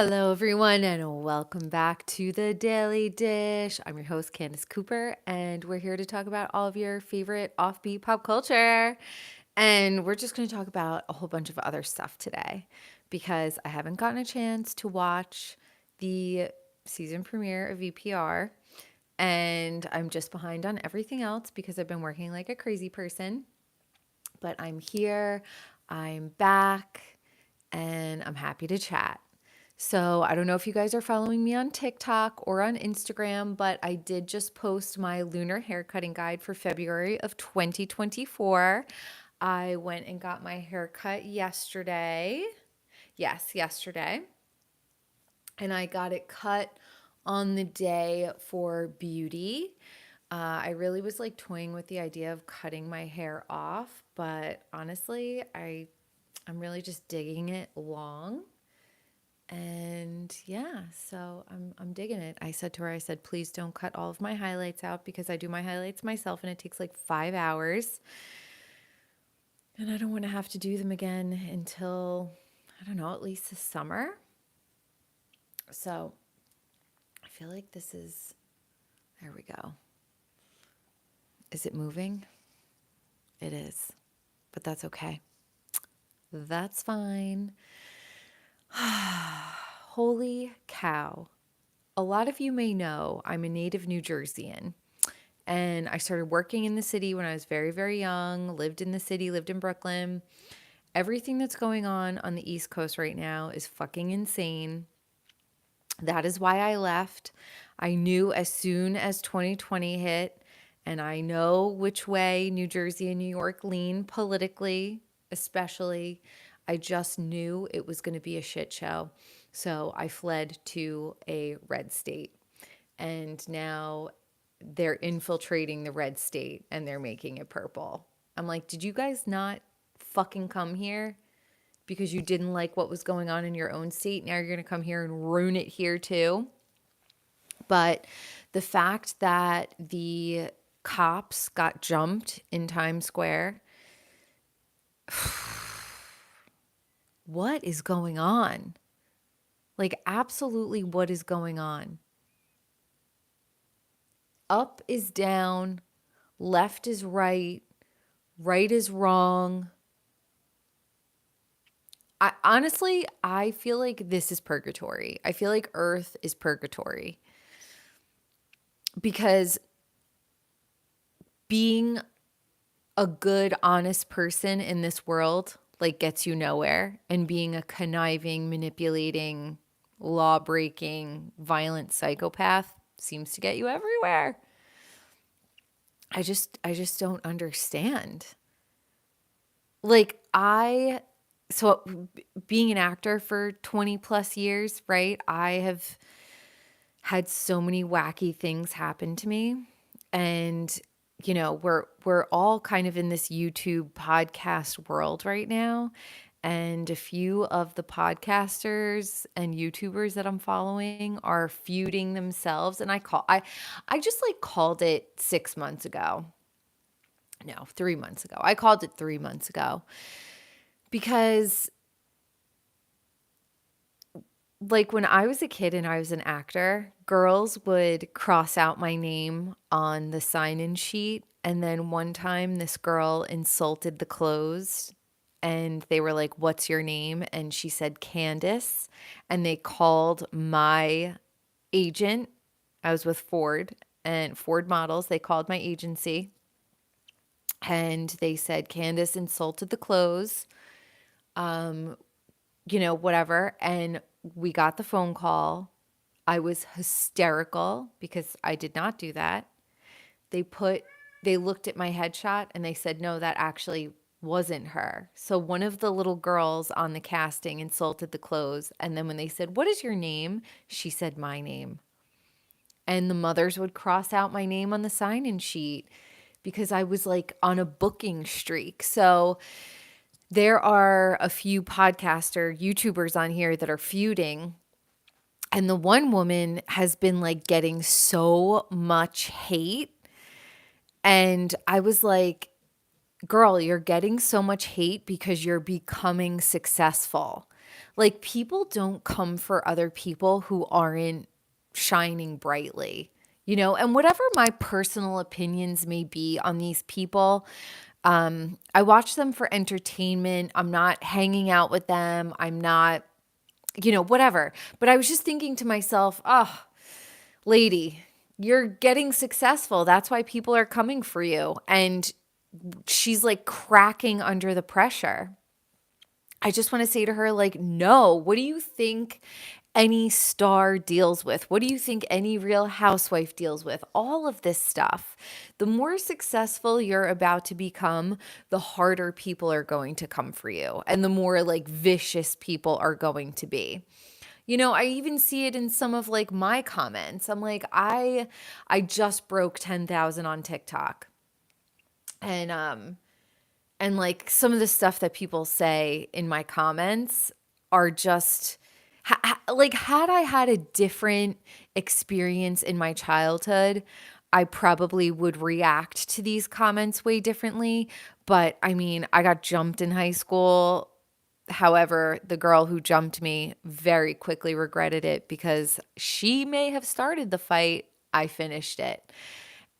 Hello, everyone, and welcome back to the Daily Dish. I'm your host, Candice Cooper, and we're here to talk about all of your favorite offbeat pop culture. And we're just going to talk about a whole bunch of other stuff today because I haven't gotten a chance to watch the season premiere of VPR, and I'm just behind on everything else because I've been working like a crazy person. But I'm here, I'm back, and I'm happy to chat. So, I don't know if you guys are following me on TikTok or on Instagram, but I did just post my lunar haircutting guide for February of 2024. I went and got my hair cut yesterday. Yes, yesterday. And I got it cut on the day for beauty. I really was like toying with the idea of cutting my hair off, but honestly, I'm really just digging it long. And yeah, so I'm digging it. I said to her, I said, please don't cut all of my highlights out because I do my highlights myself and it takes like 5 hours. And I don't want to have to do them again until, I don't know, at least the summer. So I feel like there we go. Is it moving? It is, but that's okay. That's fine. Holy cow. A lot of you may know I'm a native New Jerseyan. And I started working in the city when I was very, very young, lived in the city, lived in Brooklyn. Everything that's going on the East Coast right now is fucking insane. That is why I left. I knew as soon as 2020 hit, and I know which way New Jersey and New York lean politically, especially. I just knew it was going to be a shit show. So I fled to a red state. And now they're infiltrating the red state and they're making it purple. I'm like, did you guys not fucking come here because you didn't like what was going on in your own state? Now you're going to come here and ruin it here too. But the fact that the cops got jumped in Times Square, what is going on? Like, absolutely, what is going on? Up is down, left is right, right is wrong. I feel like this is purgatory. I feel like Earth is purgatory because being a good, honest person in this world like gets you nowhere, and being a conniving, manipulating, law-breaking, violent psychopath seems to get you everywhere. I just don't understand. Like being an actor for 20 plus years, right? I have had so many wacky things happen to me. And we're all kind of in this YouTube podcast world right now. And a few of the podcasters and YouTubers that I'm following are feuding themselves. And I just like called it 6 months ago. No, 3 months ago. I called it 3 months ago because like when I was a kid and I was an actor, girls would cross out my name on the sign-in sheet. And then one time this girl insulted the clothes and they were like, "What's your name?" And she said Candice. And they called my agent. I was with Ford and Ford Models. They called my agency and they said Candice insulted the clothes. Whatever. And we got the phone call. I was hysterical because I did not do that. They looked at my headshot and they said, no, that actually wasn't her. So one of the little girls on the casting insulted the clothes. And then when they said, what is your name? She said my name. And the mothers would cross out my name on the sign-in sheet because I was like on a booking streak. So there are a few podcaster YouTubers on here that are feuding. And the one woman has been like getting so much hate. And I was like, girl, you're getting so much hate because you're becoming successful. Like, people don't come for other people who aren't shining brightly, and whatever my personal opinions may be on these people, I watch them for entertainment. I'm not hanging out with them. I'm not, whatever. But I was just thinking to myself, oh, lady, you're getting successful. That's why people are coming for you. And she's like cracking under the pressure. I just want to say to her, like, no, what do you think any star deals with? What do you think any real housewife deals with? All of this stuff. The more successful you're about to become, the harder people are going to come for you and the more like vicious people are going to be. I even see it in some of like my comments. I'm like, I just broke 10,000 on TikTok. And like some of the stuff that people say in my comments are just like, had I had a different experience in my childhood, I probably would react to these comments way differently. But I mean, I got jumped in high school. However, the girl who jumped me very quickly regretted it because she may have started the fight. I finished it.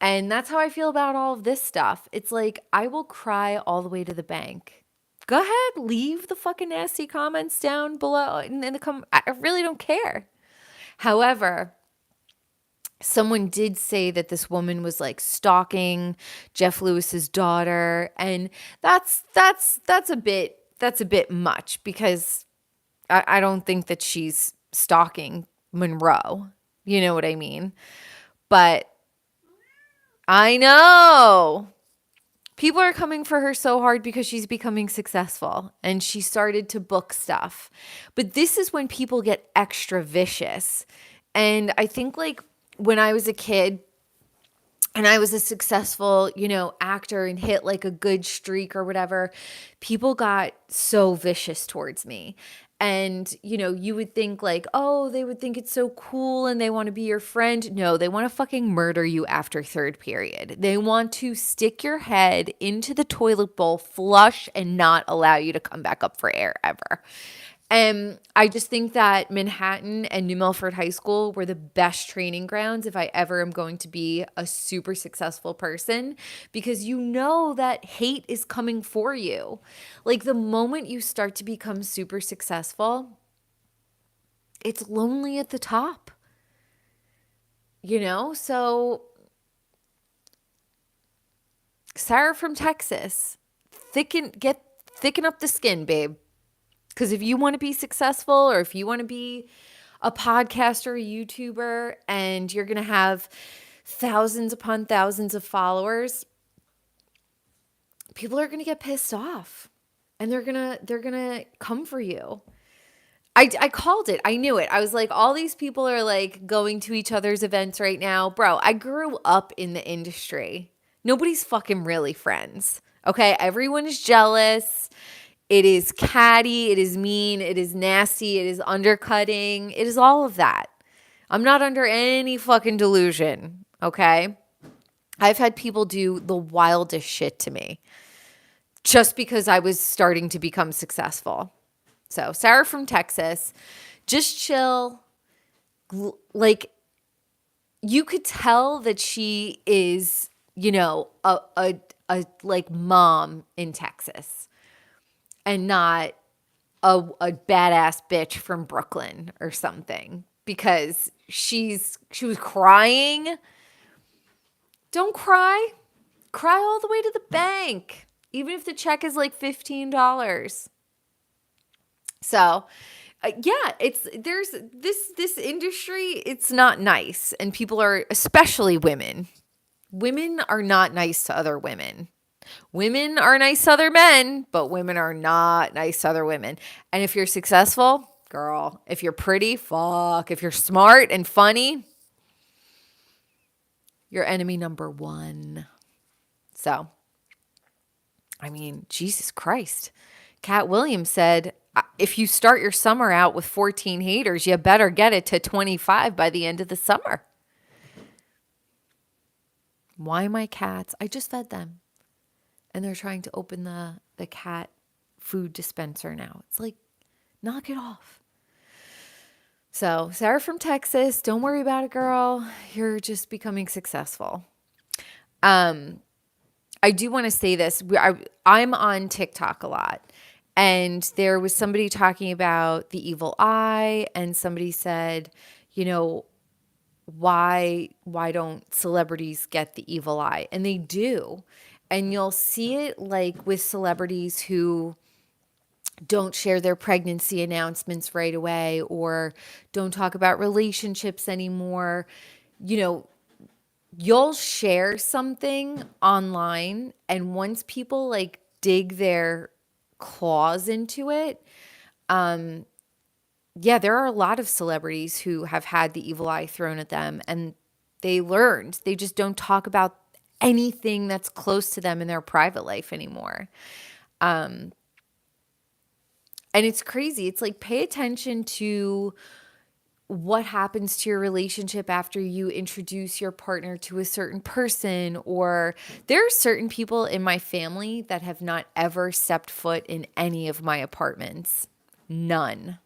And that's how I feel about all of this stuff. It's like, I will cry all the way to the bank. Go ahead, leave the fucking nasty comments down below in the I really don't care. However, someone did say that this woman was like stalking Jeff Lewis's daughter, and that's a bit much because I don't think that she's stalking Monroe. You know what I mean? But I know. People are coming for her so hard because she's becoming successful and she started to book stuff. But this is when people get extra vicious. And I think like when I was a kid and I was a successful, actor and hit like a good streak or whatever, people got so vicious towards me. And, you would think like, oh, they would think it's so cool and they want to be your friend. No, they want to fucking murder you after third period. They want to stick your head into the toilet bowl, flush, and not allow you to come back up for air ever. And I just think that Manhattan and New Milford High School were the best training grounds if I ever am going to be a super successful person, because you know that hate is coming for you. Like the moment you start to become super successful, it's lonely at the top. So Sarah from Texas, thicken up the skin, babe. Because if you want to be successful or if you want to be a podcaster, a YouTuber, and you're going to have thousands upon thousands of followers, people are going to get pissed off and they're going to come for you. I called it. I knew it. I was like, all these people are like going to each other's events right now. Bro, I grew up in the industry. Nobody's fucking really friends. Okay? Everyone is jealous. It is catty, it is mean, it is nasty, it is undercutting, it is all of that. I'm not under any fucking delusion, okay? I've had people do the wildest shit to me just because I was starting to become successful. So, Sarah from Texas, just chill. Like, you could tell that she is, a like mom in Texas. And not a badass bitch from Brooklyn or something, because she was crying. Don't cry. Cry all the way to the bank, even if the check is like $15. So, yeah, there's this industry. It's not nice, and people are, especially women. Women are not nice to other women. Women are nice to other men, but women are not nice to other women. And if you're successful, girl, if you're pretty, fuck. If you're smart and funny, you're enemy number one. So, I mean, Jesus Christ. Cat Williams said, if you start your summer out with 14 haters, you better get it to 25 by the end of the summer. Why my cats? I just fed them. And they're trying to open the cat food dispenser now. It's like, Knock it off. So, Sarah from Texas, don't worry about it, girl. You're just becoming successful. Um, I do want to say this. I'm on TikTok a lot. And there was somebody talking about the evil eye, and somebody said, you know, why don't celebrities get the evil eye? And they do. And you'll see it like with celebrities who don't share their pregnancy announcements right away or don't talk about relationships anymore. You know, you'll share something online, and once people like dig their claws into it, yeah, there are a lot of celebrities who have had the evil eye thrown at them, and they learned. They just don't talk about anything that's close to them in their private life anymore. And it's crazy. It's like pay attention to what happens to your relationship after you introduce your partner to a certain person. Or there are certain people in my family that have not ever stepped foot in any of my apartments. None.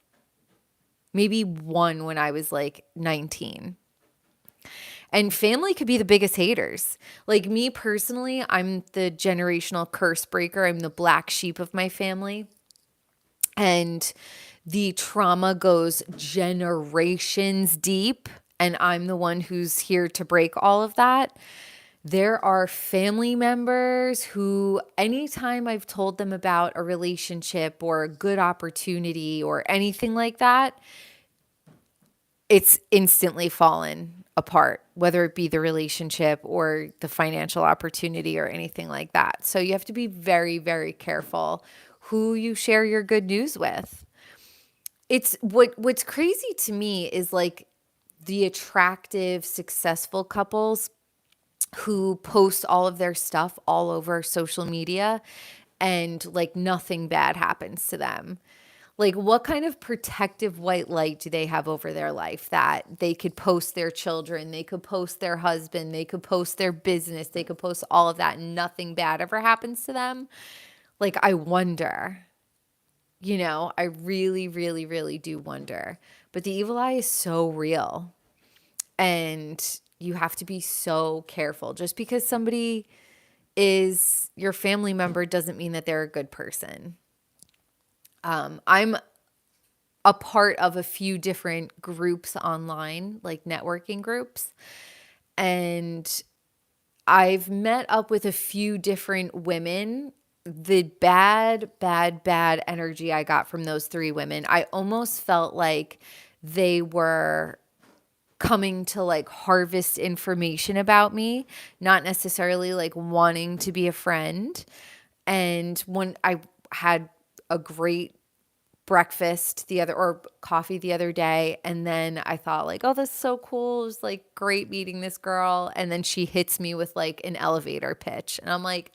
Maybe one when I was like 19. And family could be the biggest haters. Like me personally, I'm the generational curse breaker. I'm the black sheep of my family. And the trauma goes generations deep. And I'm the one who's here to break all of that. There are family members who, anytime I've told them about a relationship or a good opportunity or anything like that, it's instantly fallen apart, whether it be the relationship or the financial opportunity or anything like that. So you have to be very, very careful who you share your good news with. It's what's crazy to me is like the attractive, successful couples who post all of their stuff all over social media and like nothing bad happens to them. Like, what kind of protective white light do they have over their life that they could post their children, they could post their husband, they could post their business, they could post all of that and nothing bad ever happens to them? Like, I wonder, I really, really, really do wonder. But the evil eye is so real. And you have to be so careful. Just because somebody is your family member doesn't mean that they're a good person. I'm a part of a few different groups online, like networking groups. And I've met up with a few different women. The bad, bad, bad energy I got from those three women, I almost felt like they were coming to like harvest information about me, not necessarily like wanting to be a friend. And when I had a great breakfast or coffee the other day, and then I thought like, oh, that's so cool. It was like great meeting this girl. And then she hits me with like an elevator pitch. And I'm like,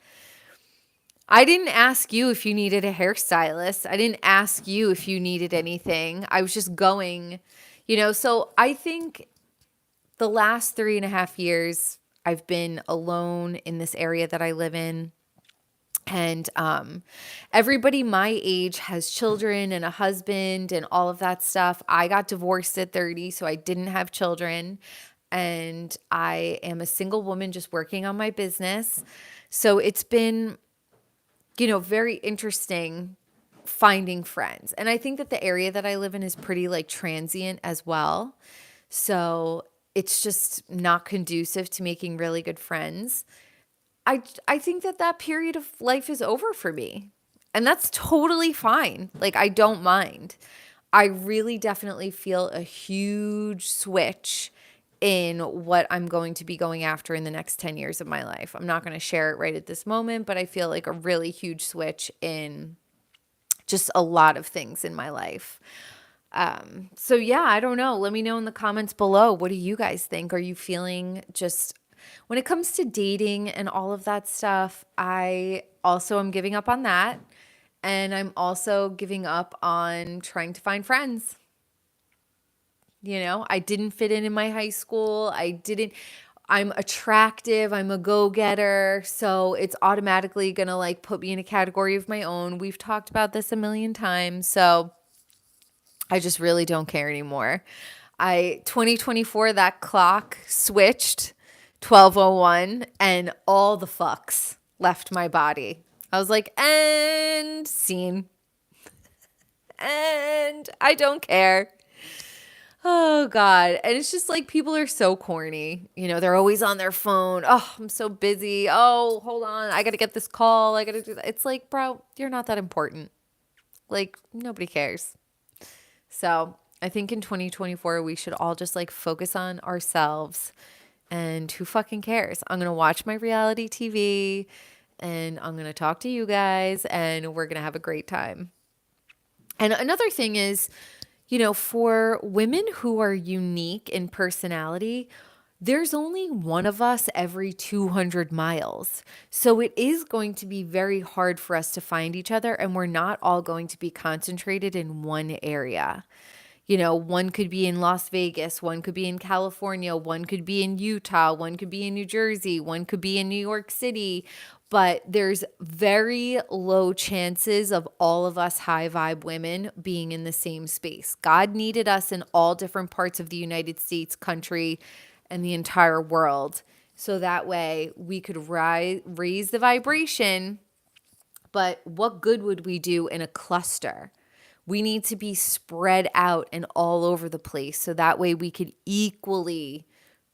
I didn't ask you if you needed a hairstylist. I didn't ask you if you needed anything. I was just going, so I think the last 3.5 years, I've been alone in this area that I live in. And everybody my age has children and a husband and all of that stuff. I got divorced at 30, so I didn't have children. And I am a single woman just working on my business. So it's been, very interesting finding friends. And I think that the area that I live in is pretty like transient as well. So it's just not conducive to making really good friends. I think that period of life is over for me. And that's totally fine. Like, I don't mind. I really definitely feel a huge switch in what I'm going to be going after in the next 10 years of my life. I'm not going to share it right at this moment, but I feel like a really huge switch in just a lot of things in my life. So yeah, I don't know. Let me know in the comments below. What do you guys think? Are you feeling just when it comes to dating and all of that stuff, I also am giving up on that. And I'm also giving up on trying to find friends. I didn't fit in my high school. I'm attractive. I'm a go-getter. So it's automatically going to like put me in a category of my own. We've talked about this a million times. So I just really don't care anymore. 2024, that clock switched 12:01 and all the fucks left my body. I was like, and scene. And I don't care. Oh God. And it's just like people are so corny. You know, they're always on their phone. Oh, I'm so busy. Oh, hold on. I got to get this call. I got to do that. It's like, bro, you're not that important. Like, nobody cares. So I think in 2024, we should all just like focus on ourselves, and who fucking cares? I'm going to watch my reality TV and I'm going to talk to you guys and we're going to have a great time. And another thing is, you know, for women who are unique in personality, there's only one of us every 200 miles. So it is going to be very hard for us to find each other, and we're not all going to be concentrated in one area. You know, one could be in Las Vegas, one could be in California, one could be in Utah, one could be in New Jersey, one could be in New York City. But there's very low chances of all of us high vibe women being in the same space. God needed us in all different parts of the United States, country, and the entire world. So that way we could raise the vibration. But what good would we do in a cluster? We need to be spread out and all over the place, so that way we could equally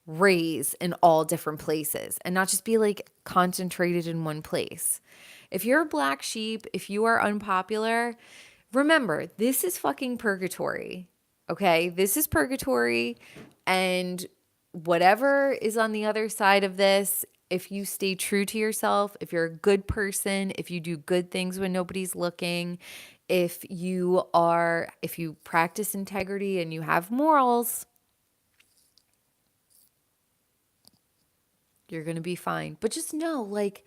raise in all different places and not just be like concentrated in one place. If you're a black sheep, if you are unpopular, remember, this is fucking purgatory. Okay? This is purgatory, and whatever is on the other side of this, if you stay true to yourself, if you're a good person, if you do good things when nobody's looking, if you practice integrity and you have morals, you're going to be fine. But just know, like,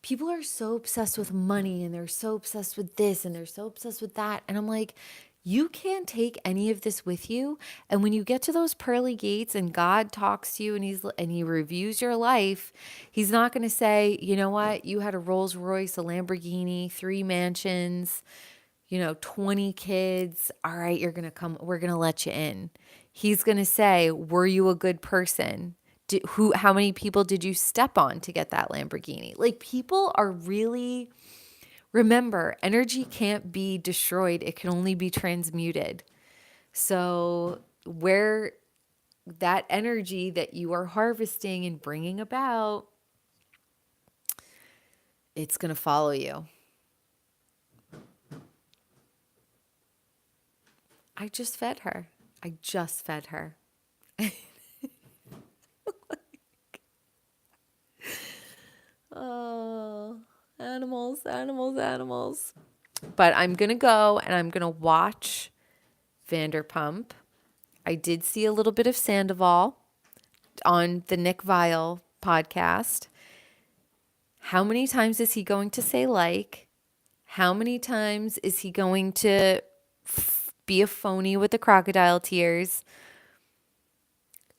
people are so obsessed with money and they're so obsessed with this and they're so obsessed with that. And I'm like, you can't take any of this with you. And when you get to those pearly gates and God talks to you and he reviews your life, he's not going to say, you know what? You had a Rolls Royce, a Lamborghini, 3 mansions, 20 kids. All right, you're going to come. We're going to let you in. He's going to say, were you a good person? How many people did you step on to get that Lamborghini? Like, people are really, remember, energy can't be destroyed. It can only be transmuted. So where that energy that you are harvesting and bringing about, it's going to follow you. I just fed her. Oh, animals. But I'm going to go and I'm going to watch Vanderpump. I did see a little bit of Sandoval on the Nick Viall podcast. How many times is he going to say like? How many times is he going to be a phony with the crocodile tears?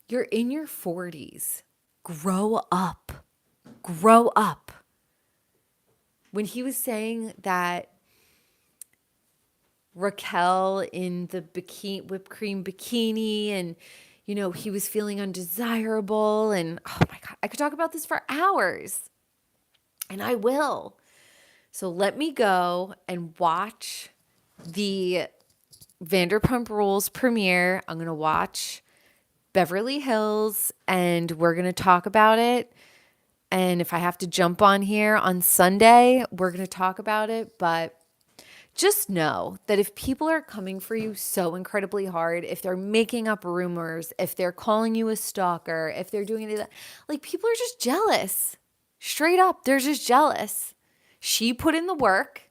You're in your 40s. Grow up. When he was saying that Raquel in the whipped cream bikini and, he was feeling undesirable, and oh my God, I could talk about this for hours, and I will. So let me go and watch the Vanderpump Rules premiere. I'm going to watch Beverly Hills and we're going to talk about it. And if I have to jump on here on Sunday, we're going to talk about it. But just know that if people are coming for you so incredibly hard, if they're making up rumors, if they're calling you a stalker, if they're doing any of that, like, people are just jealous. Straight up, they're just jealous. She put in the work.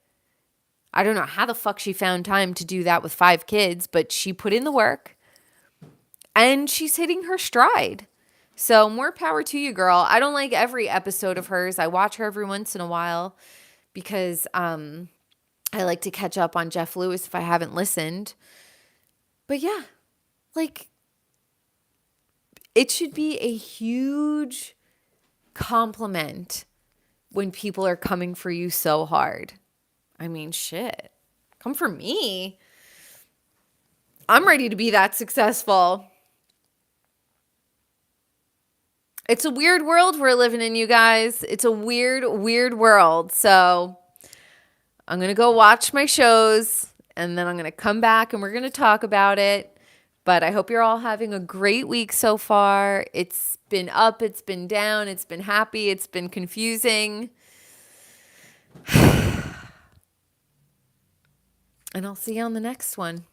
I don't know how the fuck she found time to do that with 5 kids, but she put in the work. And she's hitting her stride. So more power to you, girl. I don't like every episode of hers. I watch her every once in a while because I like to catch up on Jeff Lewis if I haven't listened. But yeah, like, it should be a huge compliment when people are coming for you so hard. I mean, shit. Come for me. I'm ready to be that successful. It's a weird world we're living in, you guys. It's a weird, weird world. So I'm going to go watch my shows and then I'm going to come back and we're going to talk about it. But I hope you're all having a great week so far. It's been up, it's been down, it's been happy, it's been confusing. And I'll see you on the next one.